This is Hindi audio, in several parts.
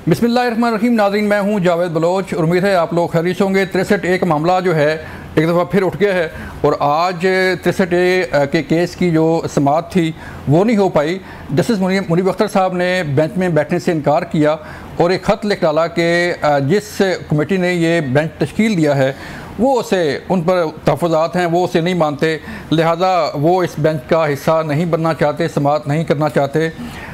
बिस्मिल्लाहिर्रहमानिर्रहीम। नाज़रीन, मैं हूं जावेद बलोच और उम्मीद है आप लोग खैरियत होंगे। 63A का मामला जो है एक दफ़ा फिर उठ गया है और आज 63A के केस की जो समाअत थी वो नहीं हो पाई। जस्टिस मुनीब अख्तर साहब ने बेंच में बैठने से इनकार किया और एक ख़त लिख डाला कि जिस कमेटी ने ये बेंच तश्कील दिया है वो उसे उन पर तहफ़्फ़ुज़ात हैं, वो उसे नहीं मानते, लिहाजा वो इस बेंच का हिस्सा नहीं बनना चाहते, समाअत नहीं करना चाहते।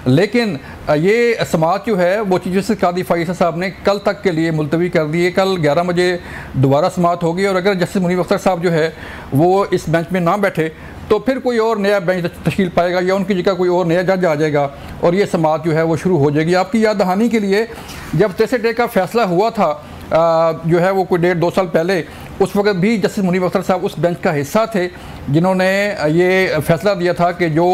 लेकिन ये समाअत जो है वो चीफ जस्टिस कादी फ़ाइज़ साहब ने कल तक के लिए मुलतवी कर दी है। कल 11 बजे दोबारा समाअत होगी और अगर जस्टिस मुनीब अख्तर साहब जो है वो इस बेंच में ना बैठे तो फिर कोई और नया बेंच तश्कील पाएगा या उनकी जगह कोई और नया जज आ जाएगा और ये समाअत जो है वो शुरू हो जाएगी। आपकी याद दहानी के लिए जब 63A का फ़ैसला हुआ था जो है वो कोई 1.5-2 साल पहले, उस वक्त भी जस्टिस मुनीब अख्तर साहब उस बेंच का हिस्सा थे जिन्होंने ये फैसला दिया था कि जो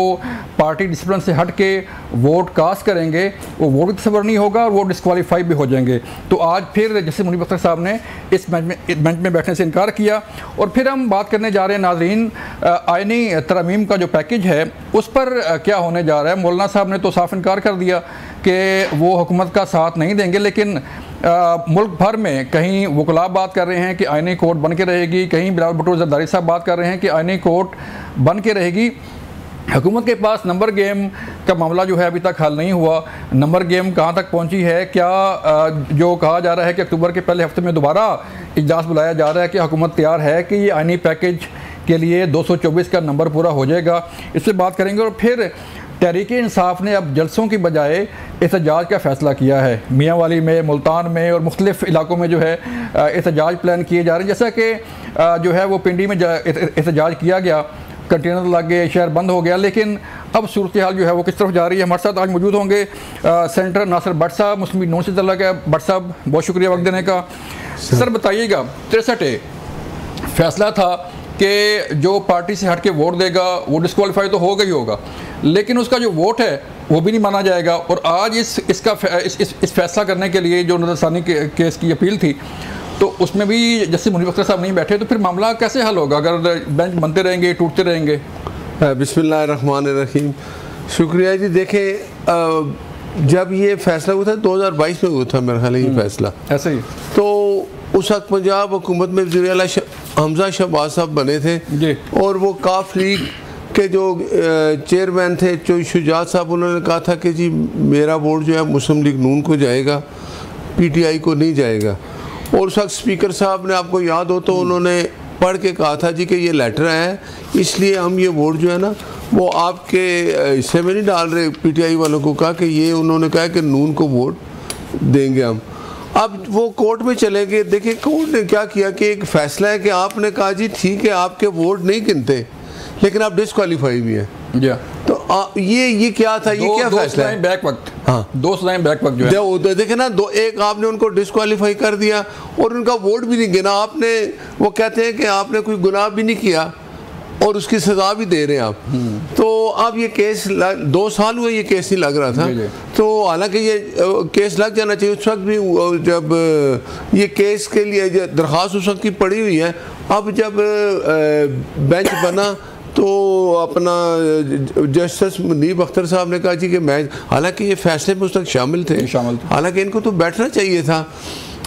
पार्टी डिसिप्लिन से हट के वोट कास्ट करेंगे वो वोट तस्वर नहीं होगा और वो डिस्क्वालीफाई भी हो जाएंगे। तो आज फिर जस्टिस मुनीब अख्तर साहब ने इस बेंच में बैठने से इनकार किया और फिर हम बात करने जा रहे हैं नाज़रीन आइनी तरमीम का जो पैकेज है उस पर क्या होने जा रहा है। मौलाना साहब ने तो साफ इनकार कर दिया कि वो हुकूमत का साथ नहीं देंगे, लेकिन मुल्क भर में कहीं वकला बात कर रहे हैं कि आइनी कोर्ट बन के रहेगी, कहीं बिलावल भुट्टो ज़रदारी साहब बात कर रहे हैं कि आइनी कोर्ट बन के रहेगी। हुकूमत के पास नंबर गेम का मामला जो है अभी तक हल नहीं हुआ। नंबर गेम कहाँ तक पहुँची है? क्या जो कहा जा रहा है कि अक्टूबर के पहले हफ्ते में दोबारा इजलास बुलाया जा रहा है कि हुकूमत तैयार है कि ये आइनी पैकेज के लिए 224 का नंबर पूरा हो जाएगा, इससे बात करेंगे। और फिर तहरीक इंसाफ ने अब जलसों की बजाय एहतजाज का फ़ैसला किया है। मियांवाली में, मुल्तान में और मुख्तलिफ़ इलाकों में जो है एहतजाज प्लान किए जा रहे हैं। जैसा कि जो है वो पिंडी में एहतजाज किया गया, कंटेनर लग गए, शहर बंद हो गया, लेकिन अब सूरत हाल जो है वो किस तरफ जा रही है। हमारे साथ आज मौजूद होंगे सेनेटर नासिर भट्ट साहब, मुस्लिम लीग नून से तल्लुक़ है। भट्ट साहब, बहुत शुक्रिया वक्त देने का। सर बताइएगा, 63A फैसला था कि जो पार्टी से हट के वोट देगा वो डिस्क्वालीफाई तो होगा ही होगा, लेकिन उसका जो वोट है वो भी नहीं माना जाएगा। और आज इस फैसला करने के लिए जो नज़रसानी केस की अपील थी तो उसमें भी जस्टिस मुनीब अख्तर साहब नहीं बैठे, तो फिर मामला कैसे हल होगा अगर बेंच बनते रहेंगे, टूटते रहेंगे? बिस्मिल्लाहिर्रहमानिर्रहीम। शुक्रिया जी। देखें, जब ये फैसला हुआ था 2022 में हुआ था मेरा ख्याल ये फैसला, ऐसे ही तो उस वक्त पंजाब हुकूमत में वज़ीर आला हमजा शहबाज साहब बने थे जी, और वो काफ लीग के जो चेयरमैन थे शुजात साहब, उन्होंने कहा था कि जी मेरा वोट जो है मुस्लिम लीग नून को जाएगा, पीटीआई को नहीं जाएगा। और उस वक्त स्पीकर साहब ने, आपको याद हो तो, उन्होंने पढ़ के कहा था जी कि ये लेटर है, इसलिए हम ये वोट जो है ना वो आपके हिस्से में नहीं डाल रहे। पीटीआई वालों को कहा कि ये, उन्होंने कहा कि नून को वोट देंगे हम। अब वो कोर्ट में चले गए। देखिए कोर्ट ने क्या किया कि एक फैसला है कि आपने कहा जी ठीक है आपके वोट नहीं गिनते लेकिन आप डिस्क्वालीफाई भी हैं। तो ये क्या था, ये क्या फैसला है? बैक वक्त, हाँ, 2 सदाएं बैक वक्त जो है देखे ना, एक आपने उनको डिस्क्वालीफाई कर दिया और उनका वोट भी नहीं गिना आपने। वो कहते हैं कि आपने कोई गुनाह भी नहीं किया और उसकी सज़ा भी दे रहे हैं आप। तो अब ये केस 2 साल हुए ये केस नहीं लग रहा था, तो हालांकि ये केस लग जाना चाहिए। उस वक्त भी जब ये केस के लिए दरख्वास्त उस वक्त की पड़ी हुई है। अब जब बेंच बना तो अपना जस्टिस मुनीब अख्तर साहब ने कहा जी कि मैं, हालांकि ये फैसले में उस तक शामिल थे, हालांकि इनको तो बैठना चाहिए था।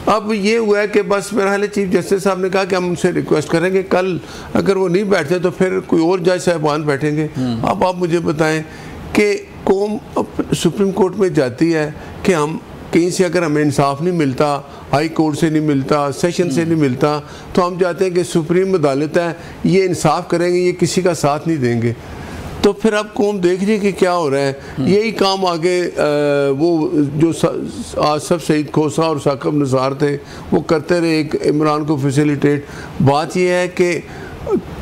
अब ये हुआ है कि बस मेरा हाल चीफ जस्टिस साहब ने कहा कि हम उनसे रिक्वेस्ट करेंगे, कल अगर वो नहीं बैठते तो फिर कोई और जज साहबान बैठेंगे। अब आप मुझे बताएं कि कौम सुप्रीम कोर्ट में जाती है कि हम कहीं से अगर हमें इंसाफ नहीं मिलता, हाई कोर्ट से नहीं मिलता, सेशन से नहीं मिलता, तो हम चाहते हैं कि सुप्रीम अदालत है ये इंसाफ करेंगे, ये किसी का साथ नहीं देंगे। तो फिर अब कौम देख रही है कि क्या हो रहा है। यही काम आगे वो जो आसफ सईद खोसा और साकिब निसार थे वो करते रहे, एक इमरान को फैसिलिटेट। बात यह है कि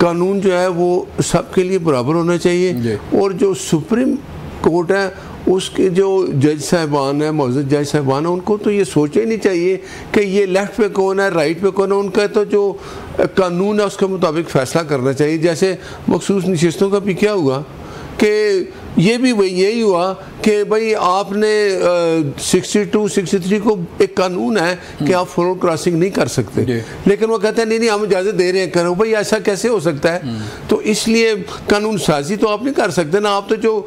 कानून जो है वो सबके लिए बराबर होना चाहिए और जो सुप्रीम कोर्ट है उसके जो जज साहबान है, मौजूद जज साहबान है, उनको तो ये सोचना ही नहीं चाहिए कि ये लेफ़्ट पे कौन है, राइट पे कौन है। उनका तो जो कानून है उसके मुताबिक फ़ैसला करना चाहिए। जैसे मखसूस नशिस्तों का भी क्या हुआ कि ये भी वही यही हुआ कि भाई आपने 62, 63 को एक कानून है कि आप फ्लोर क्रॉसिंग नहीं कर सकते, लेकिन वो कहते हैं नहीं हम इजाज़त दे रहे हैं, करो भाई ऐसा कैसे हो सकता है। तो इसलिए कानून साजी तो आप नहीं कर सकते ना, आप तो जो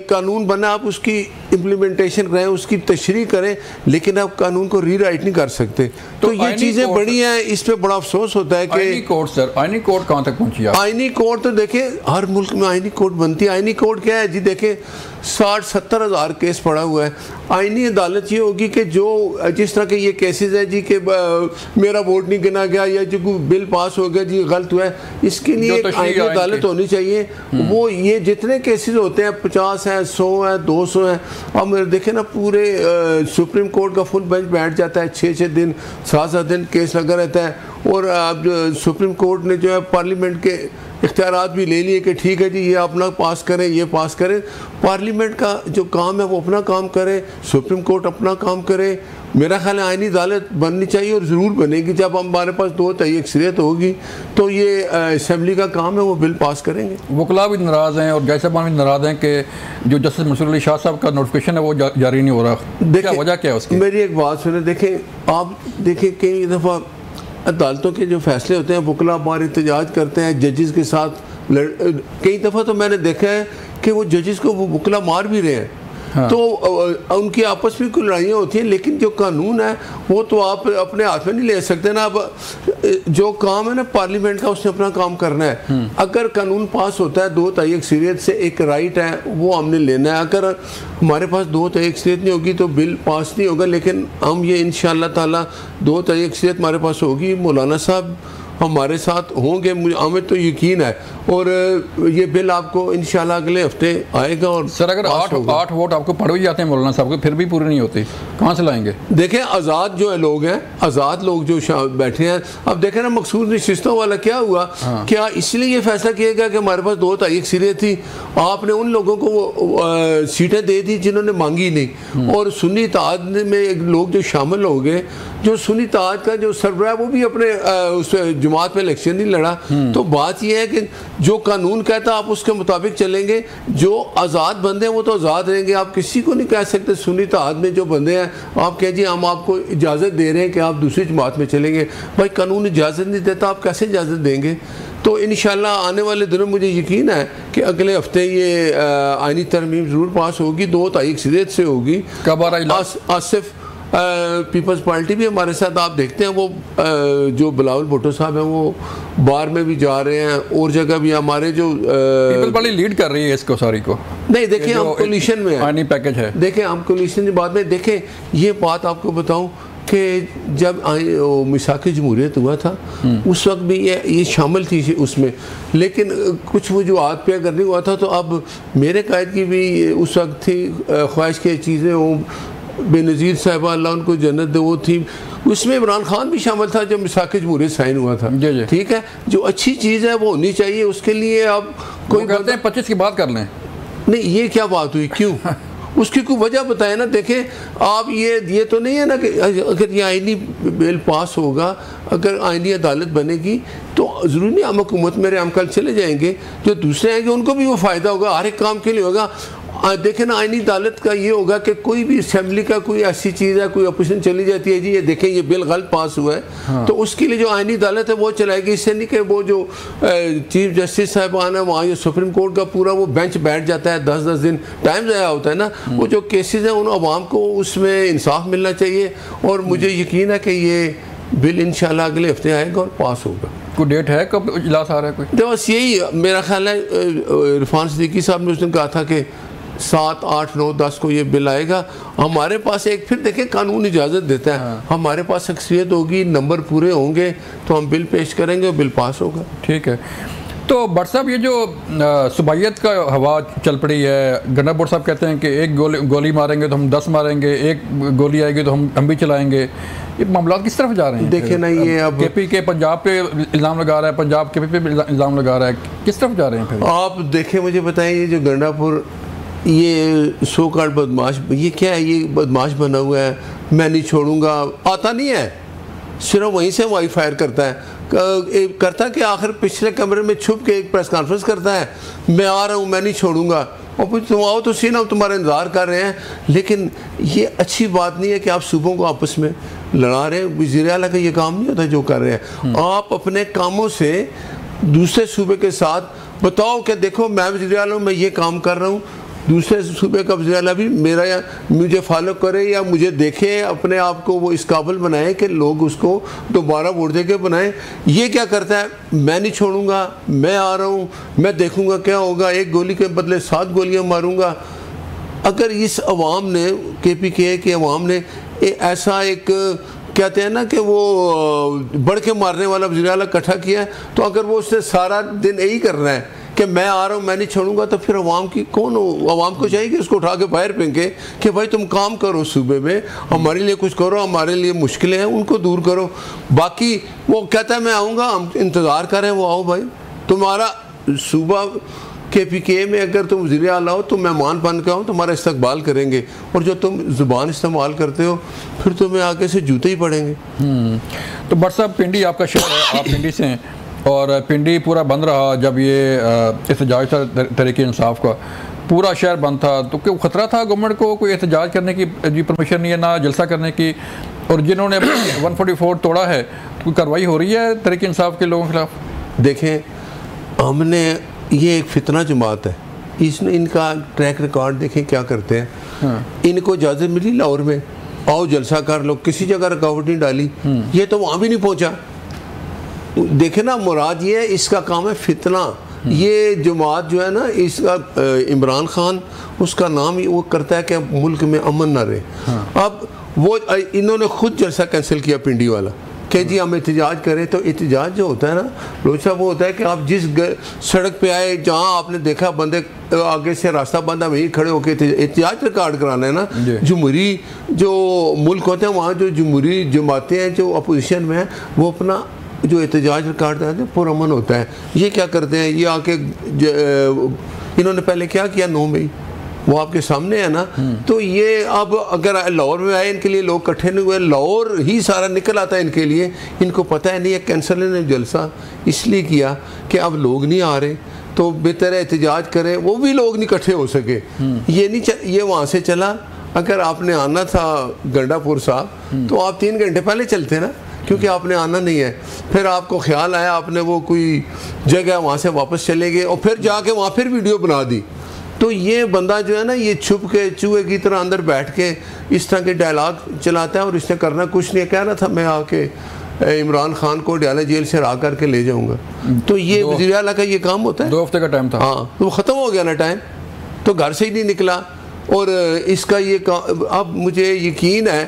कानून बना आप उसकी इम्प्लीमेंटेशन करें, उसकी तशरीह करें, लेकिन आप कानून को रीराइट नहीं कर सकते। तो ये चीज़ें बड़ी हैं, इस पर बड़ा अफसोस होता है कि आईनी कोड सर, आईनी कोड कहाँ तक पहुँची है? आईनी कोड तो देखें हर मुल्क में आईनी कोड बनती है। आईनी कोड क्या है जी, देखें 60-70 हज़ार केस पड़ा हुआ है। आईनी अदालत ये होगी कि जो जिस तरह के ये केसेस हैं जी कि मेरा वोट नहीं गिना गया या जो कोई बिल पास हो गया जी गलत हुआ है, इसके लिए एक आईनी अदालत होनी चाहिए। वो ये जितने केसेस होते हैं 50 हैं, 100 हैं, 200 हैं, अब देखें ना पूरे सुप्रीम कोर्ट का फुल बेंच बैठ जाता है, 6-6 दिन 7-7 दिन केस लगा रहता है। और अब सुप्रीम कोर्ट ने जो है पार्लियामेंट के इख्तियारात भी ले लिए कि ठीक है जी ये अपना पास करें, ये पास करें। पार्लियामेंट का जो काम है वो अपना काम करे, सुप्रीम कोर्ट अपना काम करे। मेरा ख्याल है आईनी अदालत बननी चाहिए और ज़रूर बनेगी। जब हमारे पास 2-3 अक्सरियत होगी तो ये असम्बली का काम है, वो बिल पास करेंगे। वकला भी नाराज़ हैं और जज साहब भी नाराज़ हैं कि जो जस्टिस मंसूर अली शाह साहब का नोटिफिकेशन है वो जारी नहीं हो रहा। क्या वजह क्या है उसकी? मेरी एक बात सुने, देखें आप देखें कई दफ़ा अदालतों के जो फैसले होते हैं वकला बार एहतजाज करते हैं जजेस के साथ। कई दफ़ा तो मैंने देखा है कि वो जजेस को वो वकला मार भी रहे हैं। हाँ। तो उनकी आपस में कोई लड़ाइयाँ होती हैं, लेकिन जो कानून है वो तो आप अपने हाथ में नहीं ले सकते ना। अब जो काम है ना पार्लियामेंट का, उसने अपना काम करना है। अगर कानून पास होता है 2-3 अक्सरियत से, एक राइट है वो हमने लेना है। अगर हमारे पास 2-3 अक्सरियत नहीं होगी तो बिल पास नहीं होगा, लेकिन हम ये इंशाअल्लाह ताला 2-3 अक्सरियत हमारे पास होगी। मौलाना साहब हमारे साथ होंगे, मुझे हमें तो यकीन है। और ये बिल आपको इंशाल्लाह अगले हफ्ते आएगा। और सर अगर 8 वोट आपको पड़ भी जाते हैं मौलाना साहब को, फिर भी पूरी नहीं होती, कहाँ से लाएंगे? देखें आज़ाद जो है लोग हैं, आज़ाद लोग जो बैठे हैं, अब देखें ना मखसूस नशिस्तों वाला क्या हुआ। हाँ। क्या इसलिए ये फैसला किया गया कि हमारे पास 2-3 अक्सरियत थी, आपने उन लोगों को वो सीटें दे दी जिन्होंने मांगी नहीं। और सुन्नी इत्तेहाद में लोग जो शामिल हो गए, जो सुन्नी इत्तेहाद का जो सरबराह वो भी अपने उस जमात में इलेक्शन नहीं लड़ा। तो बात यह है कि जो कानून कहता है आप उसके मुताबिक चलेंगे। जो आज़ाद बंदे हैं वो तो आज़ाद रहेंगे। आप किसी को नहीं कह सकते सुन्नी इत्तेहाद में जो बंदे हैं आप कहें जी हम आपको इजाज़त दे रहे हैं कि आप दूसरी जमात में चलेंगे। भाई कानून इजाज़त नहीं देता, आप कैसे इजाज़त देंगे? तो इंशाल्लाह आने वाले दिनों मुझे यकीन है कि अगले हफ्ते ये आईनी तरमीम ज़रूर पास होगी, 2 अक्सरियत से होगी। कब आ रहा है? आसिफ पीपल्स पार्टी भी हमारे साथ, आप देखते हैं वो जो बिलावल भुट्टो साहब हैं वो बार में भी जा रहे हैं और जगह भी। हमारे जो पीपल्स पार्टी लीड कर रही है इसको सारी को। नहीं देखें हम कोलिशन में है, पैकेज है। देखें हम कोलिशन की बात में देखें, ये बात आपको बताऊं कि जब मिसाक़ जमहूरियत हुआ था उस वक्त भी ये शामिल थी उसमें, लेकिन कुछ वो जो आद पे अगर नहीं हुआ था। तो अब मेरे कायद की भी उस वक्त थी ख्वाहिश की चीज़ें, वो बेनज़ीर साहिबा अल्लाह उनको जन्नत दे, वो थी। उसमें इमरान खान भी शामिल था जब मिसाक़ जमहूरियत साइन हुआ था। ठीक है, जो अच्छी चीज़ है वो होनी चाहिए। उसके लिए अब कोई कहते हैं 25 की बात कर लें। नहीं, ये क्या बात हुई, क्यों? उसकी कोई वजह बताए ना। देखें आप ये तो नहीं है ना कि अगर ये आईनी बिल पास होगा, अगर आईनी अदालत बनेगी तो ज़रूरी नहीं हम हुकूमत मेरे हम कल चले जाएंगे, जो दूसरे आएंगे उनको भी वो फ़ायदा होगा, हर एक काम के लिए होगा। देखें ना आईनी अदालत का ये होगा कि कोई भी असम्बली का कोई ऐसी चीज़ है, कोई अपोजिशन चली जाती है जी ये देखें ये बिल गलत पास हुआ है। हाँ। तो उसके लिए जो आईनी अदालत है वो चलाएगी। इससे नहीं कि वो जो चीफ जस्टिस साहबान है वहाँ सुप्रीम कोर्ट का पूरा वो बेंच बैठ जाता है, 10-10 दिन टाइम ज़ाया होता है ना। वो जो केसेस हैं उन अवाम को उसमें इंसाफ मिलना चाहिए। और मुझे यकीन है कि ये बिल इंशाल्लाह अगले हफ्ते आएगा और पास होगा। कोई डेट है कब इजलास आ रहा है कोई? तो बस यही मेरा ख्याल है, इरफान सिद्दीकी साहब ने उस दिन कहा था कि 7, 8, 9, 10 को ये बिल आएगा। हमारे पास एक फिर देखें कानून इजाज़त देता है। हाँ। हमारे पास अक्सरियत होगी, नंबर पूरे होंगे तो हम बिल पेश करेंगे और बिल पास होगा। ठीक है। तो भट्ट साहब ये जो सुबाइयत का हवा चल पड़ी है, गन्ना भट्ट साहब कहते हैं कि एक गोली मारेंगे तो हम 10 मारेंगे, एक गोली आएगी तो हम भी चलाएंगे। ये मामला किस तरफ जा रहे हैं? देखे ना ये अब केपी के पंजाब पे इल्ज़ाम लगा रहा है, पंजाब केपी पे इल्ज़ाम लगा रहा है, किस तरफ जा रहे हैं फिर? आप देखें, मुझे बताएं ये जो गंडापुर ये सो कार्ड बदमाश, ये क्या है? ये बदमाश बना हुआ है, मैं नहीं छोड़ूंगा, आता नहीं है, सिर्फ वहीं से वाई फायर करता है। करता कि आखिर पिछले कमरे में छुप के एक प्रेस कॉन्फ्रेंस करता है, मैं आ रहा हूँ, मैं नहीं छोड़ूंगा, और फिर तुम आओ तो सीना, तुम्हारा इंतज़ार कर रहे हैं। लेकिन ये अच्छी बात नहीं है कि आप सूबों को आपस में लड़ा रहे हैं। वज़ीर आला का ये काम नहीं होता जो कर रहे हैं। आप अपने कामों से दूसरे सूबे के साथ बताओ कि देखो मैं वज़ीर आला हूँ, मैं ये काम कर रहा हूँ, दूसरे सूबे का वज़ीर आला भी मेरा या मुझे फॉलो करे या मुझे देखे, अपने आप को वो इस काबिल बनाए कि लोग उसको दोबारा वोट दे के बनाएं। ये क्या करता है, मैं नहीं छोड़ूंगा, मैं आ रहा हूँ, मैं देखूंगा क्या होगा, एक गोली के बदले 7 गोलियां मारूंगा। अगर इस अवाम ने, KPK के अवाम ने ऐसा एक कहते हैं ना कि वो बढ़ के मारने वाला वज़ीर आला इकट्ठा किया है, तो अगर वो उसने सारा दिन यही करना है कि मैं आ रहा हूँ, मैं नहीं छोड़ूंगा, तो फिर अवाम की कौन हो? अवाम को चाहिए कि उसको उठा के बाहर फेंके कि भाई तुम काम करो, सूबे में हमारे लिए कुछ करो, हमारे लिए मुश्किलें हैं उनको दूर करो। बाकी वो कहता है मैं आऊँगा, हम इंतज़ार करें, वो आओ भाई। तुम्हारा सूबा KPK में अगर तुम वज़ीर आला हो तो मेहमान बन के आओ, तुम्हारा इस्तकबाल करेंगे। और जो तुम ज़ुबान इस्तेमाल करते हो फिर तुम्हें आगे से जूते ही पड़ेंगे। तो बट साहब, पिंडी आपका शहर है, आप पिंडी से हैं, और पिंडी पूरा बंद रहा जब ये एहतजाज था तहरीक इंसाफ का, पूरा शहर बंद था। तो क्यों खतरा था गवर्नमेंट को कोई एहतजाज करने की जी परमिशन नहीं है, ना जलसा करने की, और जिन्होंने 144 तोड़ा है कोई कार्रवाई हो रही है तहरीक इंसाफ के लोगों के खिलाफ? देखें, हमने ये एक फितना जमात है, इसने इनका ट्रैक रिकॉर्ड देखें क्या करते हैं। हाँ। इनको इजाज़त मिली लाहौर में, आओ जलसा कर लो, किसी जगह रुकावट नहीं डाली, ये तो वहाँ भी नहीं पहुँचा। देखे ना, मुराद ये है, इसका काम है फितना। ये जमात जो है ना, इसका इमरान खान उसका नाम ही वो करता है कि मुल्क में अमन ना रहे। हाँ। अब वो इन्होंने खुद जलसा कैंसिल किया पिंडी वाला कि जी हम एहतजाज करें। तो एहतजाज जो होता है ना रोज साहब, वो होता है कि आप जिस सड़क पे आए, जहाँ आपने देखा बंदे आगे से रास्ता बंद है, वहीं खड़े होकर एहतजाज रिकॉर्ड कराना है ना। जमहूरी जो मुल्क होते हैं वहाँ जो जमहूरी जमातें हैं जो अपोजिशन में हैं, वो अपना जो एहतजाज रिकॉर्ड कराते हैं पुरअमन होता है। ये क्या करते हैं, ये आके इन्होंने पहले क्या किया 9 मई, वो आपके सामने है ना। तो ये अब अगर लाहौर में आए, इनके लिए लोग इकट्ठे नहीं हुए, लाहौर ही सारा निकल आता है इनके लिए। इनको पता है नहीं, कैंसर ने जलसा इसलिए किया कि अब लोग नहीं आ रहे, तो बेहतर है एहतजाज करें। वो भी लोग नहीं इकट्ठे हो सके, ये नहीं ये वहाँ से चला। अगर आपने आना था गंडापुर साहब तो आप 3 घंटे पहले चलते ना, क्योंकि आपने आना नहीं है। फिर आपको ख्याल आया, आपने वो कोई जगह वहाँ से वापस चले गए और फिर जाके वहाँ फिर वीडियो बना दी। तो ये बंदा जो है ना, ये छुप के चूहे की तरह अंदर बैठ के इस तरह के डायलॉग चलाता है, और इसने करना कुछ नहीं है। कह रहा था मैं आके इमरान खान को डयाला जेल से रा करके ले जाऊंगा। तो ये वज़ीर आला का ये काम होता है। 2 हफ्ते का टाइम था। हाँ, तो ख़त्म हो गया ना टाइम, तो घर से ही नहीं निकला। और इसका ये अब मुझे यकीन है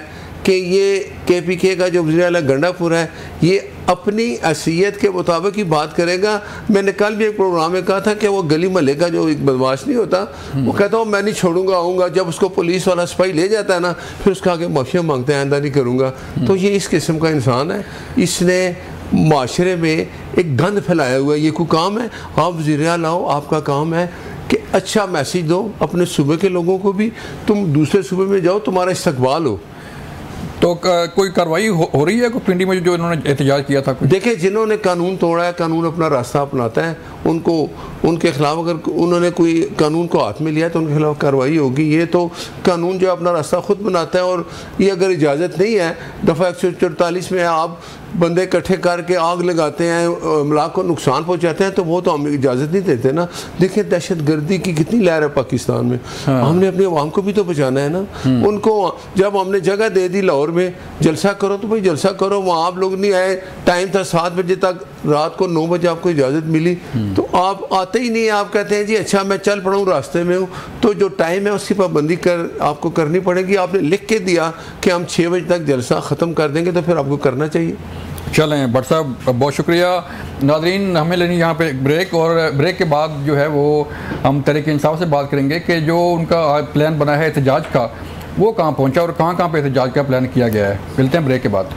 कि ये KPK का जो वज़ीर आला गंडापुर है, ये अपनी हैसियत के मुताबिक ही बात करेगा। मैंने कल भी एक प्रोग्राम में कहा था कि वो गली महल्ले का जो एक बदमाश नहीं होता, वो कहता हूँ मैं नहीं छोड़ूंगा, आऊँगा। जब उसको पुलिस वाला सिपाही ले जाता है ना, फिर उसका आगे माफिया मांगता है, आइंदा नहीं करूँगा। तो ये इस किस्म का इंसान है। इसने माशरे में एक गंद फैलाया हुआ है। ये कोई काम है? आप वज़ीर आला हो, आपका काम है कि अच्छा मैसेज दो अपने सूबे के लोगों को भी, तुम दूसरे सूबे में जाओ, तुम्हारा इस्तकबाल हो। तो कोई कार्रवाई हो रही है कोई पिंडी में जो इन्होंने एहतजाज किया था? देखिए, जिन्होंने कानून तोड़ा है, कानून अपना रास्ता अपनाता है, उनको उनके खिलाफ अगर उन्होंने कोई कानून को हाथ में लिया तो उनके खिलाफ कार्रवाई होगी। ये तो कानून जो अपना रास्ता खुद बनाता है, और ये अगर इजाज़त नहीं है, दफ़ा 144 में आप बंदे इकट्ठे करके आग लगाते हैं, अमलाक को नुकसान पहुंचाते हैं, तो वो तो हम इजाज़त नहीं देते ना। देखिए दहशत गर्दी की कितनी लहर है पाकिस्तान में। हाँ। हमने अपने अवाम को भी तो बचाना है ना। उनको जब हमने जगह दे दी लाहौर में, जलसा करो तो भाई जलसा करो। वहाँ आप लोग नहीं आए, टाइम था 7 बजे तक, रात को 9 बजे आपको इजाज़त मिली, तो आप आते ही नहीं। आप कहते हैं जी अच्छा मैं चल पड़ा हूँ, रास्ते में हूँ, तो जो टाइम है उसकी पाबंदी आपको करनी पड़ेगी। आपने लिख के दिया कि हम 6 बजे तक जलसा ख़त्म कर देंगे, तो फिर आपको करना चाहिए। चलें भट्ट साहब, बहुत शुक्रिया। नाज़रीन, हमें लेनी यहाँ पे ब्रेक, और ब्रेक के बाद जो है वो हम तहरीक इंसाफ से बात करेंगे कि जो उनका प्लान बना है एहतजाज का, वो कहाँ पहुँचा और कहाँ पे एहतजाज का प्लान किया गया है। मिलते हैं ब्रेक के बाद।